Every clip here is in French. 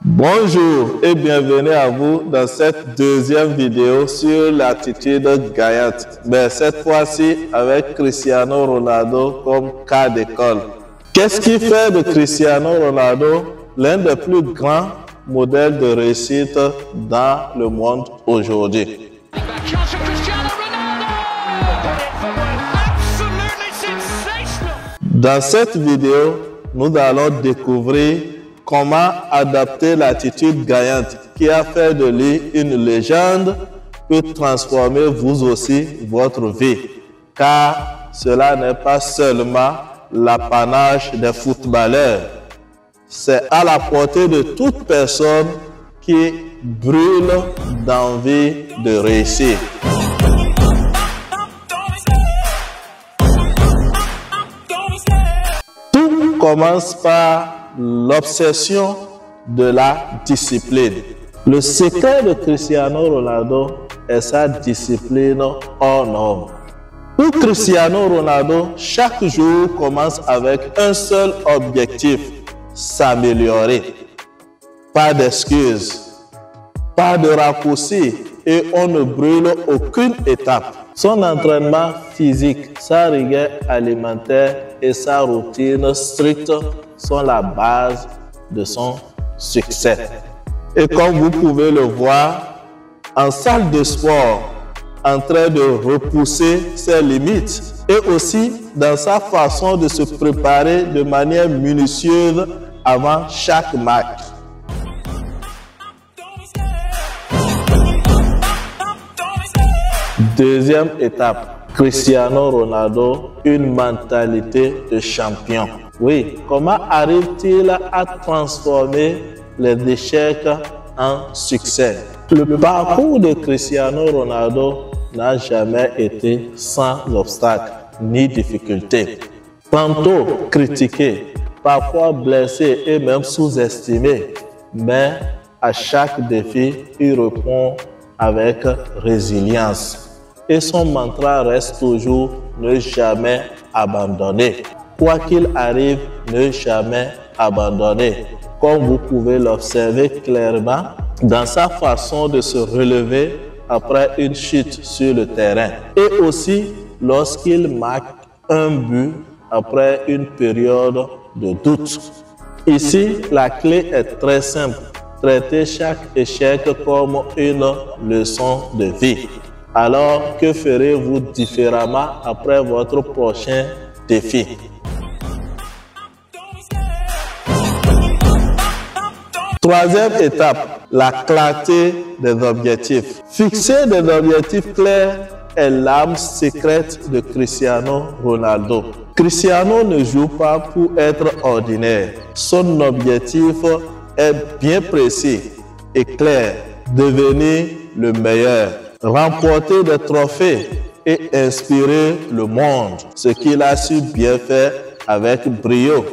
Bonjour et bienvenue à vous dans cette deuxième vidéo sur l'attitude gagnante, mais cette fois-ci avec Cristiano Ronaldo comme cas d'école. Qu'est-ce qui fait de Cristiano Ronaldo l'un des plus grands modèles de réussite dans le monde aujourd'hui? Dans cette vidéo, nous allons découvrir comment adapter l'attitude gagnante qui a fait de lui une légende peut transformer vous aussi votre vie. Car cela n'est pas seulement l'apanage des footballeurs. C'est à la portée de toute personne qui brûle d'envie de réussir. Tout commence par l'obsession de la discipline. Le secret de Cristiano Ronaldo est sa discipline hors norme. Pour Cristiano Ronaldo, chaque jour commence avec un seul objectif: s'améliorer. Pas d'excuses, pas de raccourcis et on ne brûle aucune étape. Son entraînement physique, sa rigueur alimentaire et sa routine stricte sont la base de son succès. Et comme vous pouvez le voir, en salle de sport, en train de repousser ses limites, et aussi dans sa façon de se préparer de manière minutieuse avant chaque match. Deuxième étape, Cristiano Ronaldo, une mentalité de champion. Oui, comment arrive-t-il à transformer les échecs en succès? Le parcours de Cristiano Ronaldo n'a jamais été sans obstacles ni difficultés. Tantôt critiqué, parfois blessé et même sous-estimé, mais à chaque défi, il répond avec résilience. Et son mantra reste toujours ne jamais abandonner. Quoi qu'il arrive, ne jamais abandonner. Comme vous pouvez l'observer clairement dans sa façon de se relever après une chute sur le terrain. Et aussi lorsqu'il marque un but après une période de doute. Ici, la clé est très simple. Traitez chaque échec comme une leçon de vie. Alors, que ferez-vous différemment après votre prochain défi? Troisième étape, la clarté des objectifs. Fixer des objectifs clairs est l'âme secrète de Cristiano Ronaldo. Cristiano ne joue pas pour être ordinaire. Son objectif est bien précis et clair: devenir le meilleur, remporter des trophées et inspirer le monde, ce qu'il a su bien faire avec brio,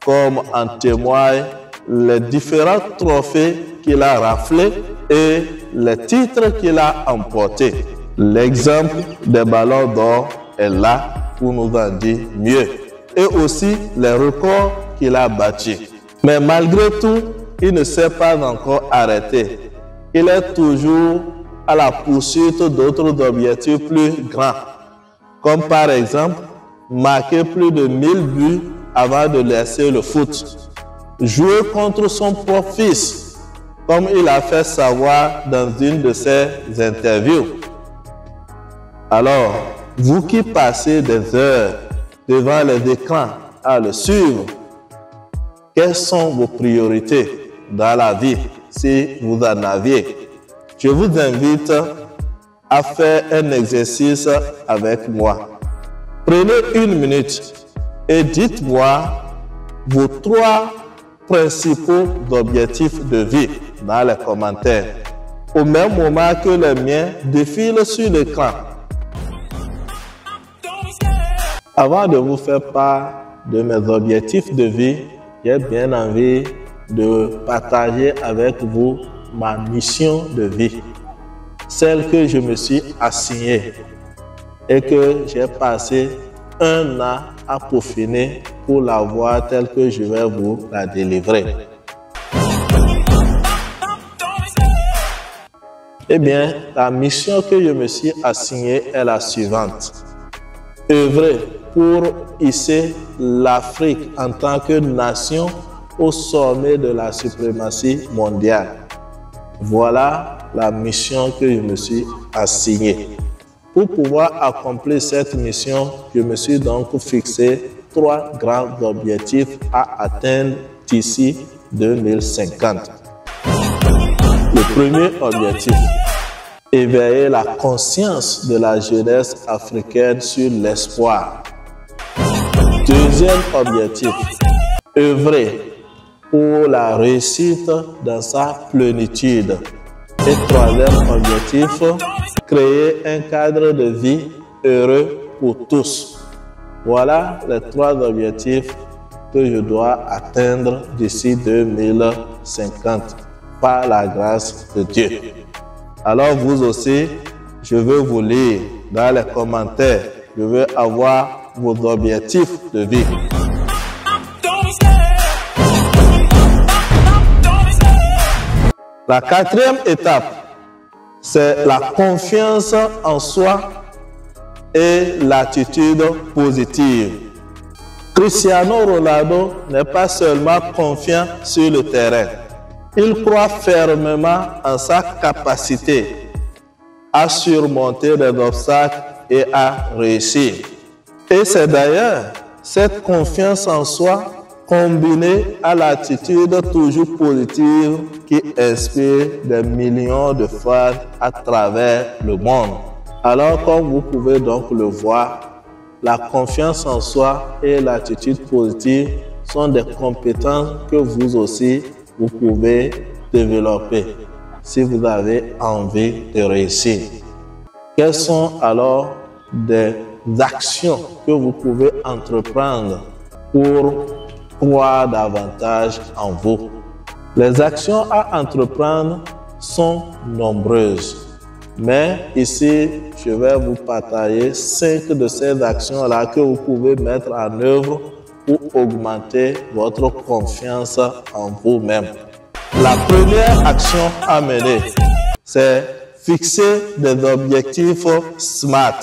comme en témoignent les différents trophées qu'il a raflés et les titres qu'il a emportés. L'exemple des ballons d'or est là pour nous en dire mieux, et aussi les records qu'il a battus. Mais malgré tout, il ne s'est pas encore arrêté. Il est toujours à la poursuite d'autres objectifs plus grands, comme par exemple marquer plus de 1000 buts avant de laisser le foot, jouer contre son propre fils, comme il a fait savoir dans une de ses interviews. Alors, vous qui passez des heures devant les écrans à le suivre, quelles sont vos priorités dans la vie si vous en aviez? Je vous invite à faire un exercice avec moi. Prenez une minute et dites-moi vos 3 principaux objectifs de vie dans les commentaires, au même moment que les miens défilent sur l'écran. Avant de vous faire part de mes objectifs de vie, j'ai bien envie de partager avec vous ma mission de vie, celle que je me suis assignée et que j'ai passé 1 an à peaufiner pour la voir telle que je vais vous la délivrer. Eh bien, la mission que je me suis assignée est la suivante. Œuvrer pour hisser l'Afrique en tant que nation au sommet de la suprématie mondiale. Voilà la mission que je me suis assignée. Pour pouvoir accomplir cette mission, je me suis donc fixé 3 grands objectifs à atteindre d'ici 2050. Le premier objectif, éveiller la conscience de la jeunesse africaine sur l'espoir. Deuxième objectif, œuvrer pour la réussite dans sa plénitude. Et troisième objectif, créer un cadre de vie heureux pour tous. Voilà les 3 objectifs que je dois atteindre d'ici 2050 par la grâce de Dieu. Alors vous aussi, je veux vous lire dans les commentaires. Je veux avoir vos objectifs de vie. La 4e étape, c'est la confiance en soi et l'attitude positive. Cristiano Ronaldo n'est pas seulement confiant sur le terrain. Il croit fermement en sa capacité à surmonter les obstacles et à réussir. Et c'est d'ailleurs cette confiance en soi combinée à l'attitude toujours positive qui inspire des millions de fans à travers le monde. Alors, comme vous pouvez donc le voir, la confiance en soi et l'attitude positive sont des compétences que vous aussi, vous pouvez développer si vous avez envie de réussir. Quelles sont alors des actions que vous pouvez entreprendre pour croire davantage en vous? Les actions à entreprendre sont nombreuses. Mais ici, je vais vous partager 5 de ces actions-là que vous pouvez mettre en œuvre pour augmenter votre confiance en vous-même. La première action à mener, c'est fixer des objectifs SMART.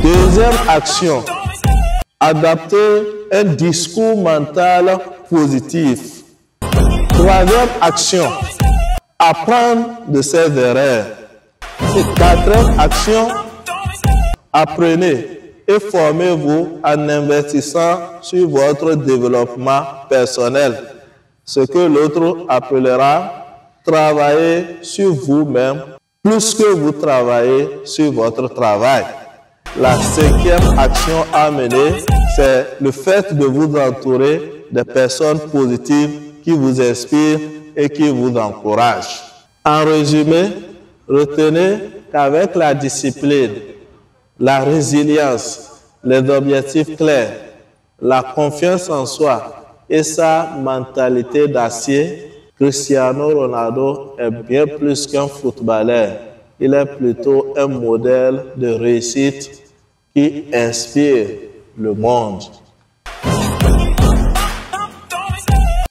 Deuxième action, adapter un discours mental positif. Troisième action, apprendre de ses erreurs. Et 4e action, apprenez et formez-vous en investissant sur votre développement personnel. Ce que l'autre appellera travailler sur vous-même plus que vous travaillez sur votre travail. La 5e action à mener, c'est le fait de vous entourer de personnes positives qui vous inspirent et qui vous encouragent. En résumé, retenez qu'avec la discipline, la résilience, les objectifs clairs, la confiance en soi et sa mentalité d'acier, Cristiano Ronaldo est bien plus qu'un footballeur. Il est plutôt un modèle de réussite qui inspire le monde.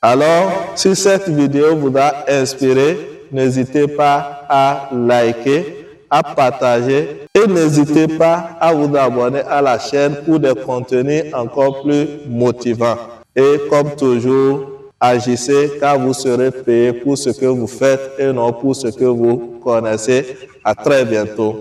Alors, si cette vidéo vous a inspiré, n'hésitez pas à liker, à partager et n'hésitez pas à vous abonner à la chaîne pour des contenus encore plus motivants. Et comme toujours, agissez car vous serez payé pour ce que vous faites et non pour ce que vous connaissez. À très bientôt.